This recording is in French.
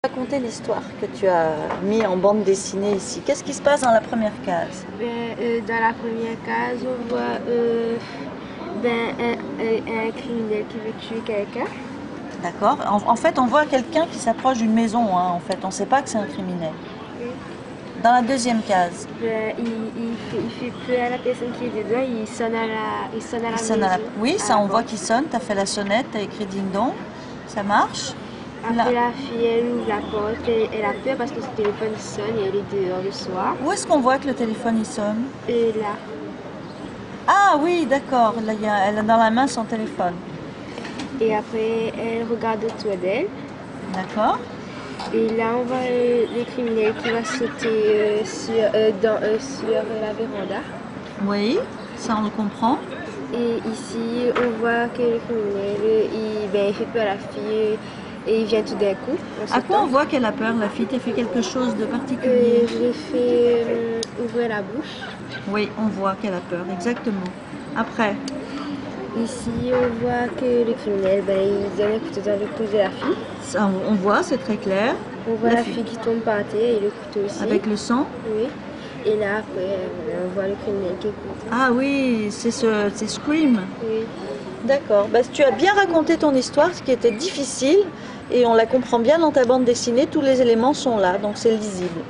Raconter l'histoire que tu as mis en bande dessinée ici. Qu'est-ce qui se passe dans la première case? Dans la première case, on voit un criminel qui veut tuer quelqu'un. D'accord. En fait, on voit quelqu'un qui s'approche d'une maison. Hein, en fait, on ne sait pas que c'est un criminel. Oui. Dans la deuxième case. Il fait peur à la personne qui est dedans, il sonne à la maison. Oui, ça on voit qu'il sonne. Tu as fait la sonnette, tu as écrit ding dong. Ça marche. Après, la fille, elle ouvre la porte, elle a peur parce que son téléphone sonne et elle est dehors le soir. Où est-ce qu'on voit que le téléphone il sonne? Et là. Ah oui, d'accord. Là, elle a dans la main son téléphone. Et après, elle regarde autour d'elle. D'accord. Et là, on voit les criminels qui va sauter sur la véranda. Oui, ça on le comprend. Et ici, on voit que le criminel, il fait peur à la fille et il vient tout d'un coup. À quoi on voit qu'elle a peur, la fille? T'as fait quelque chose de particulier? Je l'ai fait ouvrir la bouche. Oui, on voit qu'elle a peur, exactement. Après? Ici, on voit que le criminel, il donne un couteau dans le cou de la fille. Ça, on voit, c'est très clair. On voit la fille qui tombe par terre et le couteau aussi. Avec le sang? Oui. Et là, après, on voit le criminel qui écoute. Ah oui, c'est Scream. Oui. D'accord. Bah, tu as bien raconté ton histoire, ce qui était difficile, et on la comprend bien dans ta bande dessinée. Tous les éléments sont là, donc c'est lisible.